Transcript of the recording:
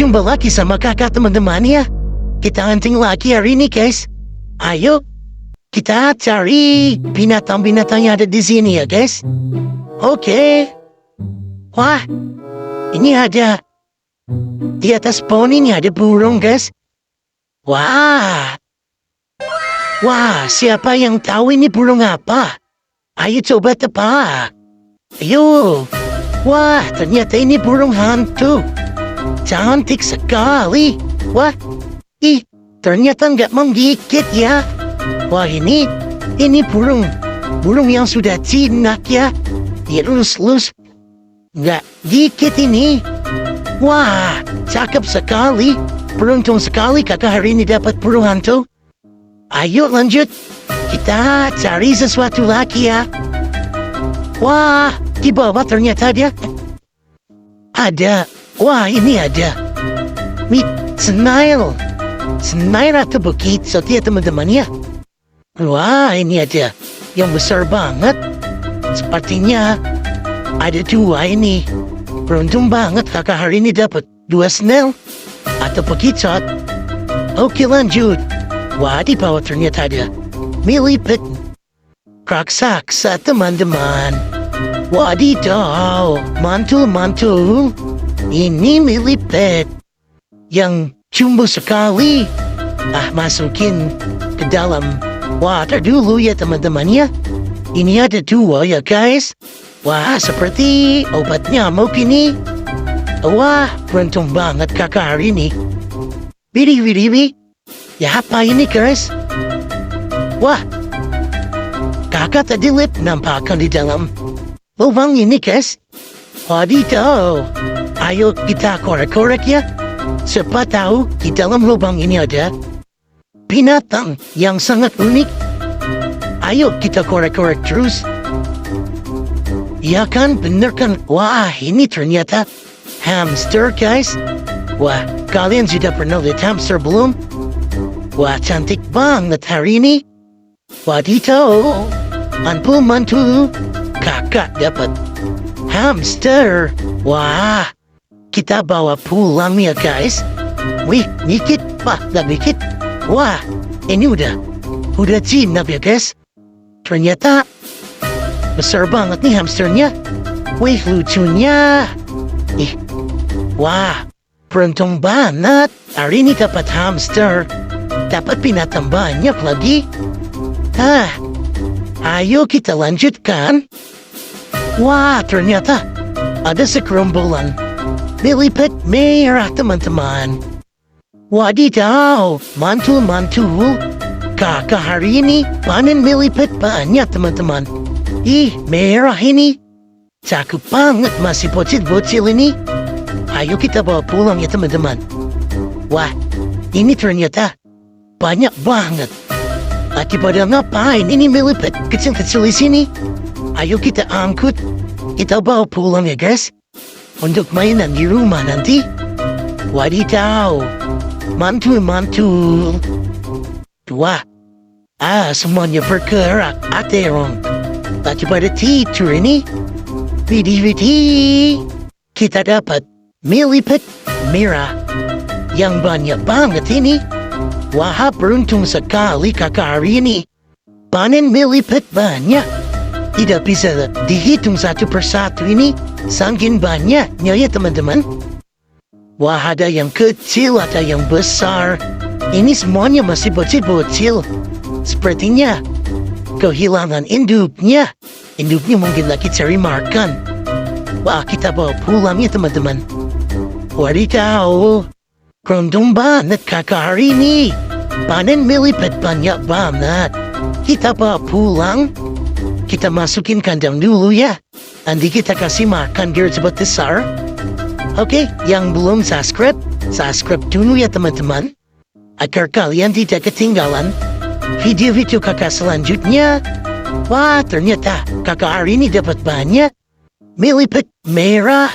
berjumpa lagi sama kakak teman-teman ya. Kita hunting lagi hari ini guys. Ayo, kita cari binatang-binatang yang ada di sini ya guys. Oke. Wah, ini ada. Di atas pohon ini ada burung guys. Wah. Wah, siapa yang tahu ini burung apa? Ayo coba tebak. Ayo. Wah, ternyata ini burung hantu. Cantik sekali. Wah, ternyata nggak menggigit ya. Wah, ini burung yang sudah jinak ya. Dia lus-lus. Nggak gigit ini. Wah, cakep sekali. Beruntung sekali kakak hari ini dapat burung hantu. Ayo lanjut. Kita cari sesuatu lagi ya. Wah, di bawah ternyata ada. Wah, ini ada. Snail. Snail atau bekicot ya teman-teman ya. Wah, ini ada. Yang besar banget. Sepertinya ada 2 ini. Beruntung banget kakak hari ini dapat 2 snail atau bekicot. Oke lanjut. Wah, di bawah ternyata ada millipede. Raksasa teman-teman. Wadidaw, mantul. Ini millipede yang jumbo sekali. Masukin ke dalam water dulu ya teman-teman ya. Ini ada 2 ya guys. Wah, seperti obat nyamuk ini. Wah, beruntung banget kakak hari ini. Bidi. Ya apa ini guys? Wah, kakak tadi nampakkan di dalam lubang ini guys. Wadidaw. Ayo kita korek-korek ya. Siapa tahu di dalam lubang ini ada binatang yang sangat unik. Ayo kita korek-korek terus. Ya kan, bener kan? Wah, ini ternyata hamster guys. Wah, kalian sudah pernah lihat hamster belum? Wah, cantik banget hari ini. Wadidaw. Mantul. Kakak dapat hamster. Wah, kita bawa pulang ya guys. Wih, dikit. Wah, gak dikit. Wah, ini udah jinak ya guys. Ternyata besar banget nih hamsternya. Wih, lucunya. Wah, beruntung banget. Hari ini dapat hamster. Dapat binatang banyak lagi. Ayo kita lanjutkan. Wah, ternyata ada sekerombolan millipede merah teman-teman. Wadidaw, mantul. Kakak hari ini panen millipede banyak teman-teman. Merah ini. Cakep banget, masih bocil-bocil ini. Ayo kita bawa pulang ya teman-teman. Wah, ini ternyata banyak banget. Lagi pada ngapain ini millipede kecil-kecil di sini? Ayo kita angkut. Kita bawa pulang ya guys. Untuk mainan di rumah nanti. Wadidaw. Mantul. Wah. Semuanya bergerak. Aterong. Lagi pada tidur ini. Vidi. Kita dapat millipede merah. Yang banyak banget ini. Wah, beruntung sekali kakak hari ini. Panen millipede banyak. Tidak bisa dihitung satu persatu ini. Saking banyaknya ya teman-teman. Wah, ada yang kecil, ada yang besar. Ini semuanya masih bocil-bocil. Sepertinya kehilangan induknya. Induknya mungkin lagi cari makan. Wah, kita bawa pulang ya teman-teman. Wadidaw. Beruntung banget kakak hari ini. Panen millipede banyak banget. Kita bawa pulang. Kita masukin kandang dulu ya. Nanti kita kasih makan biar cepat besar. Oke, yang belum subscribe dulu ya teman-teman. Agar kalian tidak ketinggalan video-video kakak selanjutnya. Wah, ternyata kakak hari ini dapat banyak millipede merah.